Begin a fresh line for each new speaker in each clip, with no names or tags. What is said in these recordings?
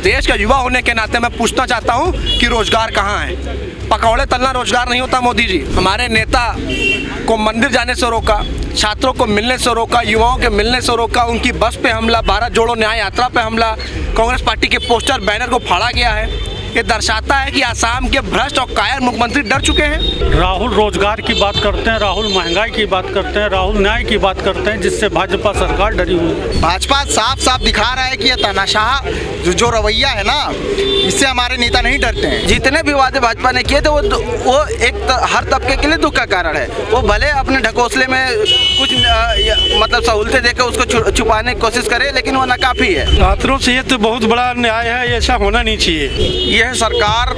देश का युवा होने के नाते मैं पूछना चाहता हूँ कि रोजगार कहाँ है? पकौड़े तलना रोजगार नहीं होता मोदी जी। हमारे नेता को मंदिर जाने से रोका, छात्रों को मिलने से रोका, युवाओं के मिलने से रोका, उनकी बस पे हमला, भारत जोड़ो न्याय यात्रा पे हमला, कांग्रेस पार्टी के पोस्टर बैनर को फाड़ा गया है। ये दर्शाता है कि आसाम के भ्रष्ट और कायर मुख्यमंत्री डर चुके हैं।
राहुल रोजगार की बात करते हैं, राहुल महंगाई की बात करते हैं, राहुल न्याय की बात करते हैं, जिससे भाजपा सरकार डरी हुई है।
भाजपा साफ साफ दिखा रहा है कि ये तानाशाह जो रवैया है ना, इससे हमारे नेता नहीं डरते हैं।
जितने भी वादे भाजपा ने किए थे वो हर तबके के लिए दुख का कारण है। वो भले अपने ढकोसले में कुछ मतलब सहूलतें देकर उसको छुपाने की कोशिश करे, लेकिन वो नाकाफी है।
छात्रों से ये तो बहुत बड़ा अन्याय है, ऐसा होना नहीं चाहिए।
यह सरकार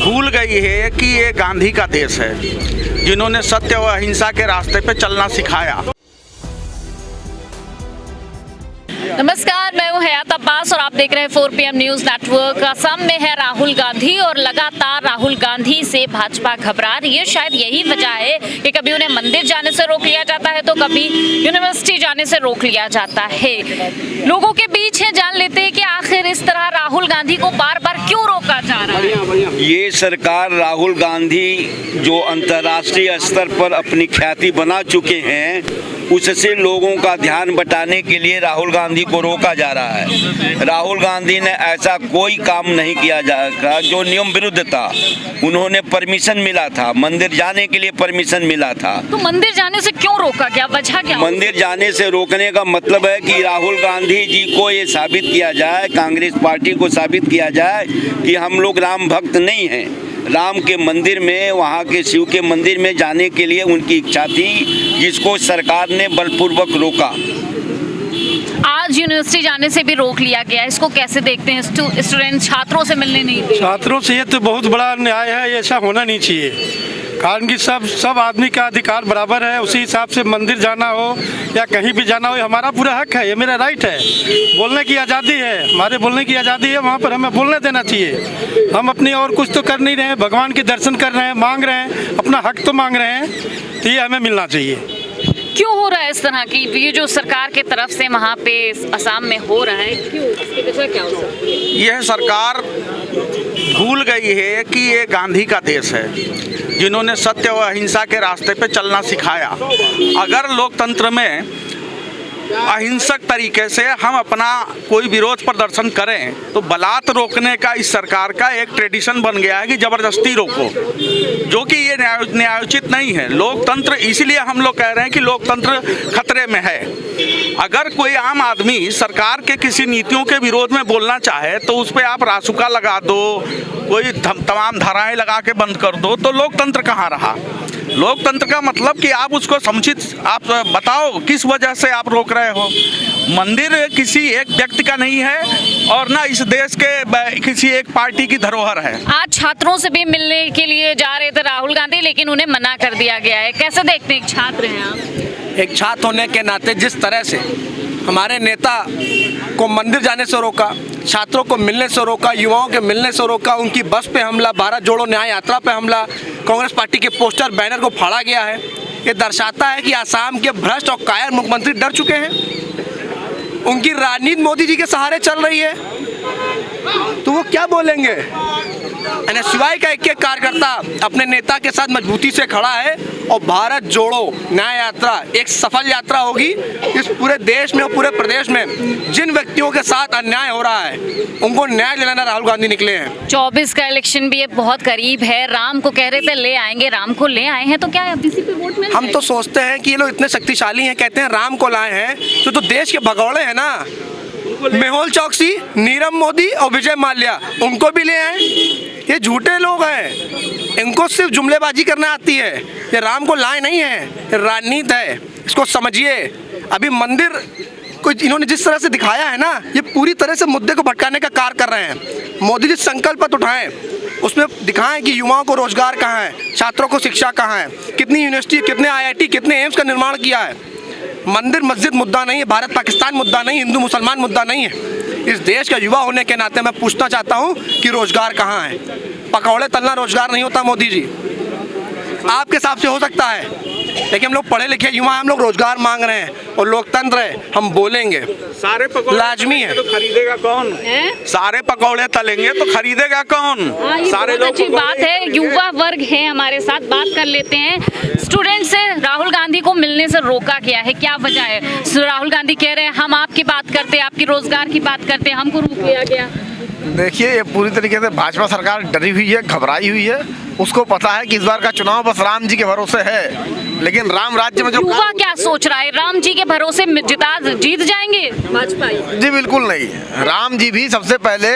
भूल गई है कि ये गांधी का देश है, जिन्होंने सत्य व अहिंसा के रास्ते पे चलना सिखाया।
नमस्कार, मैं हूं हयात अब्बास और आप देख रहे हैं 4 PM न्यूज नेटवर्क। असम में है राहुल गांधी और लगातार राहुल गांधी से भाजपा घबरा रही है। शायद यही वजह है कि कभी उन्हें मंदिर जाने से रोक लिया जाता है तो कभी यूनिवर्सिटी जाने से रोक लिया जाता है। लोगों के बीच है, जान लेते हैं कि आखिर इस तरह राहुल गांधी को बार बार क्यों रोका जा रहा है।
ये सरकार राहुल गांधी जो अंतर्राष्ट्रीय स्तर पर अपनी ख्याति बना चुके हैं, उससे लोगों का ध्यान बटाने के लिए राहुल गांधी को रोका जा रहा है। राहुल गांधी ने ऐसा कोई काम नहीं किया जाएगा जो नियम विरुद्ध था। उन्होंने परमिशन मिला था, मंदिर जाने के लिए परमिशन मिला था।
तो मंदिर जाने से क्यों रोका गया, वजह क्या?
मंदिर जाने से रोकने का मतलब है कि राहुल गांधी जी को ये साबित किया जाए, कांग्रेस पार्टी को साबित किया जाए कि हम लोग राम भक्त नहीं हैं। राम के मंदिर में, वहाँ के शिव के मंदिर में जाने के लिए उनकी इच्छा थी, जिसको सरकार ने बलपूर्वक रोका।
आज यूनिवर्सिटी जाने से भी रोक लिया गया, इसको कैसे देखते हैं? स्टूडेंट छात्रों से मिलने नहीं दे।
छात्रों से ये तो बहुत बड़ा अन्याय है, ऐसा होना नहीं चाहिए। कारण कि सब आदमी का अधिकार बराबर है। उसी हिसाब से मंदिर जाना हो या कहीं भी जाना हो, ये हमारा पूरा हक है, ये मेरा राइट है। बोलने की आज़ादी है, हमारे बोलने की आज़ादी है, वहाँ पर हमें बोलने देना चाहिए। हम अपनी और कुछ तो कर नहीं रहे हैं, भगवान के दर्शन कर रहे हैं, मांग रहे हैं, अपना हक तो मांग रहे हैं, तो ये हमें मिलना चाहिए।
क्यों हो रहा है इस तरह की ये जो सरकार के तरफ से वहाँ पे असम में हो रहा है, क्यों, इसकी वजह क्या हो सकती है?
यह सरकार भूल गई है कि ये गांधी का देश है, जिन्होंने सत्य व अहिंसा के रास्ते पे चलना सिखाया। अगर लोकतंत्र में अहिंसक तरीके से हम अपना कोई विरोध प्रदर्शन करें तो बलात् रोकने का इस सरकार का एक ट्रेडिशन बन गया है कि जबरदस्ती रोको, जो कि ये न्यायोचित नहीं है। लोकतंत्र, इसीलिए हम लोग कह रहे हैं कि लोकतंत्र खतरे में है। अगर कोई आम आदमी सरकार के किसी नीतियों के विरोध में बोलना चाहे तो उस पर आप रासुका लगा दो, कोई तमाम धाराएं लगा के बंद कर दो, तो लोकतंत्र कहाँ रहा? लोकतंत्र का मतलब कि आप उसको समुचित, आप बताओ किस वजह से आप रोक रहे हो। मंदिर किसी एक व्यक्ति का नहीं है और ना इस देश के किसी एक पार्टी की धरोहर है।
आज छात्रों से भी मिलने के लिए जा रहे थे राहुल गांधी, लेकिन उन्हें मना कर दिया गया है। कैसे देखते हैं, एक छात्र हैं आप?
एक छात्र होने के नाते जिस तरह से हमारे नेता को मंदिर जाने से रोका, छात्रों को मिलने से रोका, युवाओं के मिलने से रोका, उनकी बस पे हमला, भारत जोड़ो न्याय यात्रा पे हमला, कांग्रेस पार्टी के पोस्टर बैनर को फाड़ा गया है, ये दर्शाता है कि आसाम के भ्रष्ट और कायर मुख्यमंत्री डर चुके हैं। उनकी राजनीति मोदी जी के सहारे चल रही है, तो वो क्या बोलेंगे? सिवाय का एक कार्यकर्ता अपने नेता के साथ मजबूती से खड़ा है और भारत जोड़ो न्याय यात्रा एक सफल यात्रा होगी। इस पूरे देश में और पूरे प्रदेश में जिन व्यक्तियों के साथ अन्याय हो रहा है उनको न्याय दिलाना राहुल गांधी निकले हैं।
24 का इलेक्शन भी बहुत करीब है। राम को कह रहे थे ले आएंगे, राम को ले आए हैं, तो क्या अब इसी पे वोट मिल?
हम तो सोचते हैं कि ये लोग इतने शक्तिशाली हैं, कहते हैं राम को लाए हैं, तो देश के भगौड़े हैं ना, मेहुल चौकसी, नीरव मोदी और विजय माल्या, उनको भी ले आए। ये झूठे लोग हैं, इनको सिर्फ जुमलेबाजी करना आती है। ये राम को लाए नहीं है, ये राजनीति है, इसको समझिए। अभी मंदिर को इन्होंने जिस तरह से दिखाया है ना, ये पूरी तरह से मुद्दे को भटकाने का कार्य कर रहे हैं। मोदी जी संकल्प उठाएं, उसमें दिखाएं कि युवाओं को रोजगार कहाँ है, छात्रों को शिक्षा कहाँ है, कितनी यूनिवर्सिटी, कितने IIT, कितने एम्स का निर्माण किया है। मंदिर मस्जिद मुद्दा नहीं है, भारत पाकिस्तान मुद्दा नहीं, हिंदू मुसलमान मुद्दा नहीं है। इस देश का युवा होने के नाते मैं पूछना चाहता हूँ कि रोजगार कहाँ है? पकौड़े तलना रोजगार नहीं होता मोदी जी। आपके हिसाब से हो सकता है, लेकिन हम लोग पढ़े लिखे युवा, हम लोग रोजगार मांग रहे हैं और लोकतंत्र है, हम बोलेंगे।
सारे पकौड़े
लाजमी है।
तो खरीदेगा कौन? सारे पकौड़े तलेंगे तो खरीदेगा कौन? सारे लोग
अच्छी बात है, युवा वर्ग है हमारे साथ, बात कर लेते हैं। स्टूडेंट से राहुल गांधी को मिलने से रोका गया है, क्या वजह है? राहुल गांधी कह रहे हैं हम आपकी बात करते हैं, आपकी रोजगार की बात करते हैं, हमको रोक लिया गया।
देखिए, ये पूरी तरीके से भाजपा सरकार डरी हुई है, घबराई हुई है। उसको पता है कि इस बार का चुनाव बस राम जी के भरोसे है, लेकिन राम राज्य में जो
युवा क्या सोच रहा है, राम जी के भरोसे जीत जाएंगे भाजपा?
जी बिल्कुल नहीं। राम जी भी सबसे पहले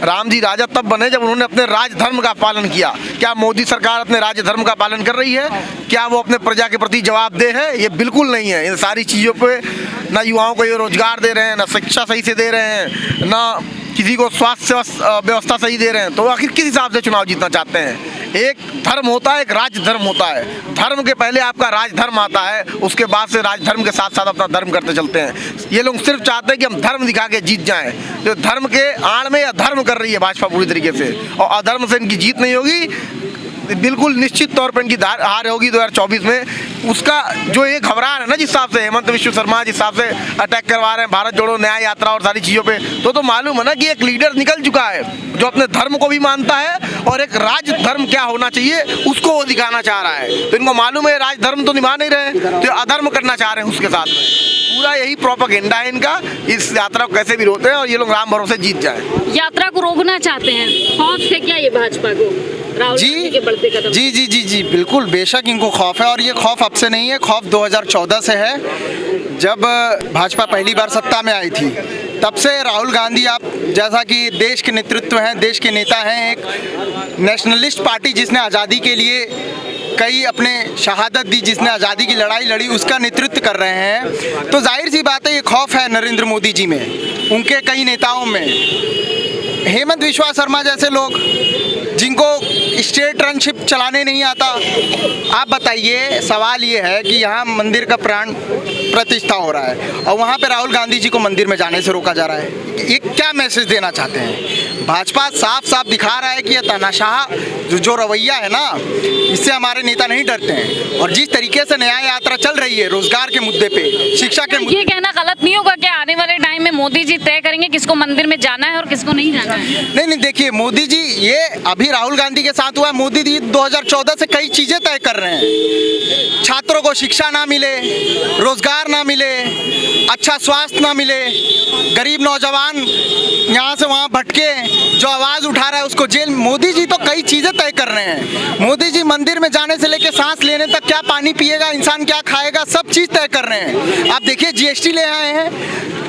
राम जी राजा तब बने जब उन्होंने अपने राज धर्म का पालन किया। क्या मोदी सरकार अपने राज धर्म का पालन कर रही है? क्या वो अपने प्रजा के प्रति जवाबदेह है? ये बिल्कुल नहीं है। इन सारी चीज़ों पे ना युवाओं को ये रोजगार दे रहे हैं, ना शिक्षा सही से दे रहे हैं, ना किसी को स्वास्थ्य व्यवस्था सही दे रहे हैं। तो आखिर किस हिसाब से चुनाव जीतना चाहते हैं? एक धर्म होता है, एक राज धर्म होता है। धर्म के पहले आपका राज धर्म आता है, उसके बाद से राज धर्म के साथ साथ अपना धर्म करते चलते हैं। ये लोग सिर्फ चाहते हैं कि हम धर्म दिखा के जीत जाएं। तो धर्म के आड़ में अधर्म कर रही है भाजपा पूरी तरीके से, और अधर्म से इनकी जीत नहीं होगी। बिल्कुल निश्चित तौर पर इनकी हार होगी 2024 में। उसका जो ये घबरा है ना, जिस हिसाब से हेमंत विश्व शर्मा जिस हिसाब से अटैक करवा रहे हैं भारत जोड़ो न्याय यात्रा और सारी चीज़ों पे, तो मालूम है ना कि एक लीडर निकल चुका है जो अपने धर्म को भी मानता है और एक राज धर्म क्या होना चाहिए उसको वो दिखाना चाह रहा है। तो इनको मालूम है राज धर्म तो निभा नहीं रहे, तो अधर्म करना चाह रहे हैं उसके साथ में। पूरा यही प्रोपेगेंडा है इनका। इस यात्रा को कैसे भी रोकते हैं और ये लोग राम भरोसे जीत जाए।
यात्रा को रोकना चाहते हैं, खौफ है क्या ये भाजपा को राहुल गांधी के बढ़ते कदम?
जी जी जी जी बिल्कुल, बेशक इनको खौफ है, और ये खौफ अब से नहीं है, खौफ 2014 से है। जब भाजपा पहली बार सत्ता में आई थी तब से राहुल गांधी, आप जैसा कि देश के नेतृत्व हैं, देश के नेता हैं, एक नेशनलिस्ट पार्टी जिसने आज़ादी के लिए कई अपने शहादत दी, जिसने आज़ादी की लड़ाई लड़ी, उसका नेतृत्व कर रहे हैं। तो जाहिर सी बात है ये खौफ है नरेंद्र मोदी जी में, उनके कई नेताओं में। हेमंत विश्व शर्मा जैसे लोग जिनको स्टेट रनशिप चलाने नहीं आता, आप बताइए, सवाल ये है कि यहाँ मंदिर का प्राण प्रतिष्ठा हो रहा है और वहाँ पे राहुल गांधी जी को मंदिर में जाने से रोका जा रहा है। ये क्या मैसेज देना चाहते हैं? भाजपा साफ साफ दिखा रहा है कि ये तानाशाह जो रवैया है ना, इससे हमारे नेता नहीं डरते हैं। और जिस तरीके से न्याय यात्रा चल रही है रोजगार के मुद्दे पे, शिक्षा के मुद्दे,
ये कहना गलत नहीं होगा कि आने वाले टाइम में मोदी जी तय करेंगे किसको मंदिर में जाना है और किसको नहीं जाना है?
नहीं, देखिए मोदी जी, ये अभी राहुल गांधी के साथ हुआ है। मोदी जी 2014 से कई चीजें तय कर रहे हैं। छात्रों को शिक्षा ना मिले, रोजगार ना मिले, अच्छा स्वास्थ्य ना मिले, गरीब नौजवान यहाँ से वहाँ भटके, जो आवाज़ उठा रहा है उसको जेल। मोदी जी तो कई चीज़ें तय कर रहे हैं। मोदी जी मंदिर में जाने से लेकर सांस लेने तक, क्या पानी पिएगा इंसान, क्या खाएगा, सब चीज़ तय कर रहे हैं। आप देखिए जीएसटी ले आए हैं,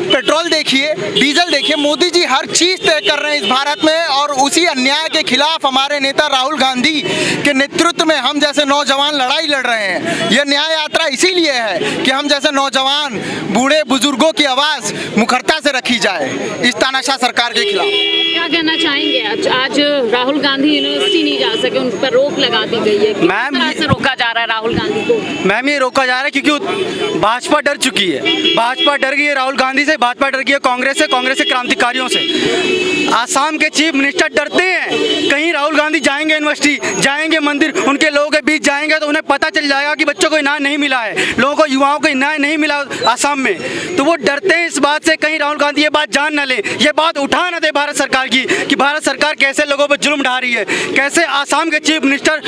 पेट्रोल देखिए, डीजल देखिए, मोदी जी हर चीज़ तय कर रहे हैं इस भारत में। और उसी अन्याय के खिलाफ हमारे नेता राहुल गांधी के नेतृत्व में हम जैसे नौजवान लड़ाई लड़ रहे हैं। यह न्याय यात्रा इसीलिए है कि हम जैसे नौजवान, बूढ़े बुजुर्गों की आवाज़ मुखरता से रखी जाए इस तानाशाह सरकार के खिलाफ।
क्या कहना चाहेंगे? आज राहुल गांधी यूनिवर्सिटी नहीं जा सके, उन पर रोक लगा दी गई है, किस तरह से रोका जा रहा है राहुल गांधी को?
मैम, ये रोका जा रहा है क्योंकि भाजपा डर चुकी है। भाजपा डर गई है राहुल गांधी से, भाजपा डर गई है कांग्रेस से क्रांतिकारियों से। आसाम के चीफ मिनिस्टर डरते हैं कहीं राहुल गांधी जाएंगे यूनिवर्सिटी, जाएंगे मंदिर, उनके लोगों के बीच जाएंगे तो उन्हें पता चल जाएगा कि बच्चों को न्याय नहीं मिला है, लोगों को, युवाओं को न्याय नहीं मिला आसाम में। तो वो डरते हैं इस बात से कहीं राहुल गांधी ये बात जान न ले, ये बात उठा न दे भारत सरकार की कि भारत सरकार कैसे लोगों पर जुल्म ढा रही है, कैसे आसाम के चीफ मिनिस्टर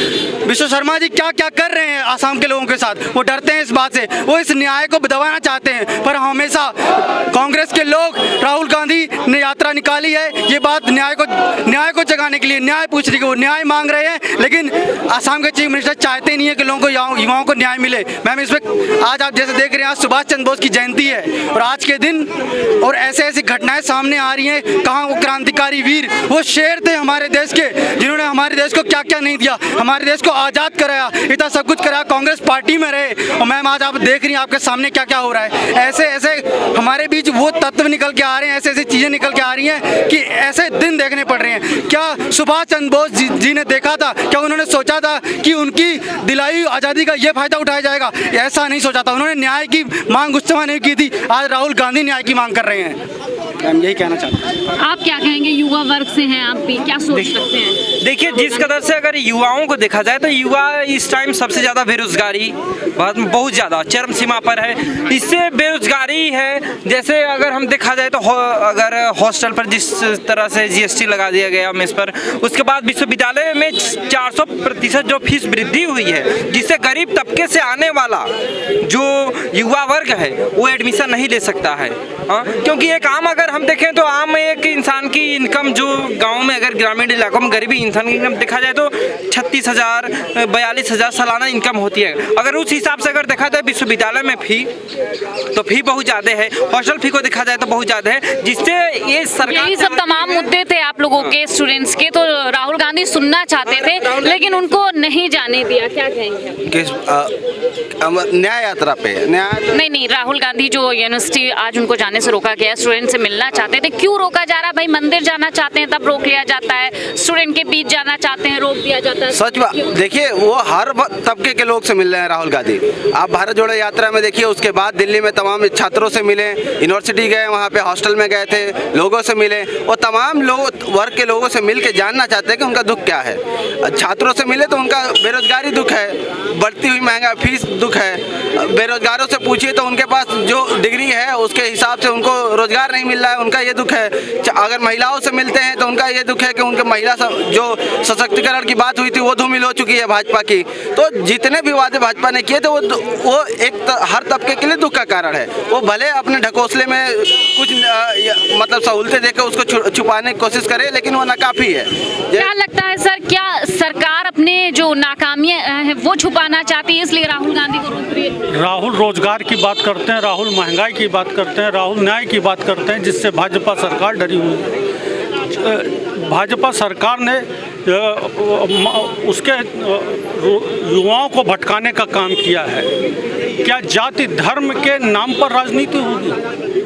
विश्व शर्मा जी क्या क्या कर रहे हैं आसाम के लोगों के साथ। वो डरते हैं इस बात से, वो इस न्याय को दबाना चाहते हैं। पर हमेशा कांग्रेस के लोग, राहुल गांधी ने यात्रा निकाली है, ये बात न्याय को जगाने के लिए, न्याय पूछने के, वो न्याय मांग रहे हैं, लेकिन आसाम के चीफ मिनिस्टर चाहते नहीं है कि लोगों को, युवाओं को न्याय मिले। मैम, इसमें आज आप जैसे देख रहे हैं, आज सुभाष चंद्र बोस की जयंती है और आज के दिन और ऐसी घटनाएं सामने आ रही हैं। कहाँ वो क्रांतिकारी वीर, वो शेर थे हमारे देश के, जिन्होंने हमारे देश को क्या क्या नहीं दिया, हमारे देश को आज़ाद कराया, इतना सब कुछ कराया, कांग्रेस पार्टी में रहे। और मैम, आज आप देख रही हैं आपके सामने क्या क्या हो रहा है। ऐसे हमारे बीच वो तत्व निकल के आ रहे हैं, ऐसी चीज़ें निकल के आ रही हैं कि ऐसे दिन देखने पड़ रहे हैं। क्या सुभाष चंद्र बोस जी ने देखा था? क्या उन्होंने सोचा था कि उनकी दिलाई आज़ादी का ये फायदा उठाया जाएगा? ऐसा नहीं सोचा था। उन्होंने न्याय की मांग उस समय नहीं की थी, आज राहुल गांधी न्याय की मांग कर रहे हैं।
हम यही कहना चाहते हैं।
आप क्या कहेंगे, युवा वर्ग से हैं आप भी, क्या सोच सकते हैं?
देखिए, जिस कदर से अगर युवाओं को देखा जाए तो युवा इस टाइम सबसे ज़्यादा बेरोजगारी बहुत ज़्यादा चरम सीमा पर है। इससे बेरोजगारी है, जैसे अगर हम देखा जाए तो अगर हॉस्टल पर जिस तरह से GST लगा दिया गया मेस पर, उसके बाद विश्वविद्यालय में 400% जो फीस वृद्धि हुई है, जिससे गरीब तबके से आने वाला जो युवा वर्ग है वो एडमिशन नहीं ले सकता है। हाँ, क्योंकि एक आम अगर हम देखें तो आम एक इंसान की इनकम जो गांव में अगर ग्रामीण इलाकों में गरीबी इंसान की इनकम देखा जाए तो 36,000 42,000 सालाना इनकम होती है। अगर उस हिसाब से अगर देखा जाए विश्वविद्यालय में फी तो फी बहुत ज़्यादा है, हॉस्टल फी को देखा जाए तो बहुत ज़्यादा है, जिससे ये सरकार
यही सब तमाम मुद्दे थे आप लोगों के, स्टूडेंट्स के, तो राहुल गांधी सुनना चाहते थे लेकिन उनको नहीं जाने दिया। क्या कहेंगे?
किस न्याय यात्रा पे
नहीं, राहुल गांधी जो यूनिवर्सिटी आज उनको जाने से रोका गया, स्टूडेंट से मिलना चाहते थे, क्यों रोका जा रहा? भाई मंदिर जाना चाहते हैं तब रोक लिया जाता है, स्टूडेंट के बीच जाना चाहते हैं रोक दिया जाता है।
सच बात, देखिए वो हर तबके के लोग से मिल रहे हैं राहुल गांधी। आप भारत जोड़ो यात्रा में देखिए, उसके बाद दिल्ली में तमाम छात्रों से मिले, यूनिवर्सिटी गए, वहाँ पे हॉस्टल में गए थे, लोगों से मिले, और तमाम लोग वर्ग के लोगों से मिल के जानना चाहते हैं कि उनका दुख क्या है। छात्रों से मिले तो उनका बेरोजगारी दुख है, बढ़ती हुई महंगा फीस दुख है। बेरोजगारों से पूछिए तो उनके पास जो डिग्री है उसके हिसाब से उनको रोजगार नहीं मिल रहा है, उनका ये दुख है। अगर महिलाओं से मिलते हैं तो उनका ये दुख है कि उनके महिला जो सशक्तिकरण की बात हुई थी वो धूमिल हो चुकी है भाजपा की। तो जितने भी वादे भाजपा ने किए थे वो हर तबके के लिए दुख का कारण है। वो भले अपने ढकोसले में कुछ मतलब सहूलतें देकर उसको छुपाने की कोशिश करे, लेकिन वो नाकाफी है।
क्या लगता है सर, क्या सरकार अपने जो नाकामियां हैं वो छुपाना चाहती है इसलिए राहुल गांधी को रोक रही है?
राहुल रोजगार की बात करते हैं, राहुल महंगाई की बात करते हैं, राहुल न्याय की बात करते हैं, जिससे भाजपा सरकार डरी हुई है। भाजपा सरकार ने उसके युवाओं को भटकाने का काम किया है। क्या जाति धर्म के नाम पर राजनीति होगी?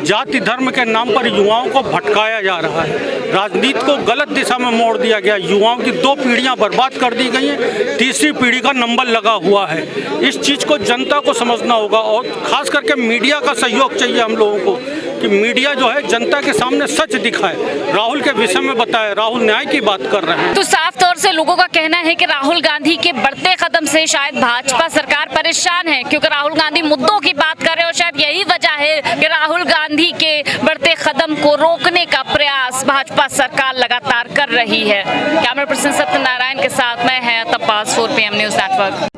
जाति धर्म के नाम पर युवाओं को भटकाया जा रहा है, राजनीति को गलत दिशा में मोड़ दिया गया, युवाओं की 2 पीढ़ियां बर्बाद कर दी गई हैं, तीसरी पीढ़ी का नंबर लगा हुआ है। इस चीज़ को जनता को समझना होगा और खास करके मीडिया का सहयोग चाहिए हम लोगों को कि मीडिया जो है जनता के सामने सच दिखाए, राहुल के विषय में बताए। राहुल न्याय की बात कर रहे हैं।
तो साफ तौर से लोगों का कहना है कि राहुल गांधी के बढ़ते कदम से शायद भाजपा सरकार परेशान है, क्योंकि राहुल गांधी मुद्दों की बात कर रहे हैं और शायद यही वजह है कि राहुल गांधी के बढ़ते कदम को रोकने का प्रयास भाजपा सरकार लगातार कर रही है। कैमरा पर्सन सत्यनारायण के साथ मैं हयात अब्बास, 4PM न्यूज़ नेटवर्क।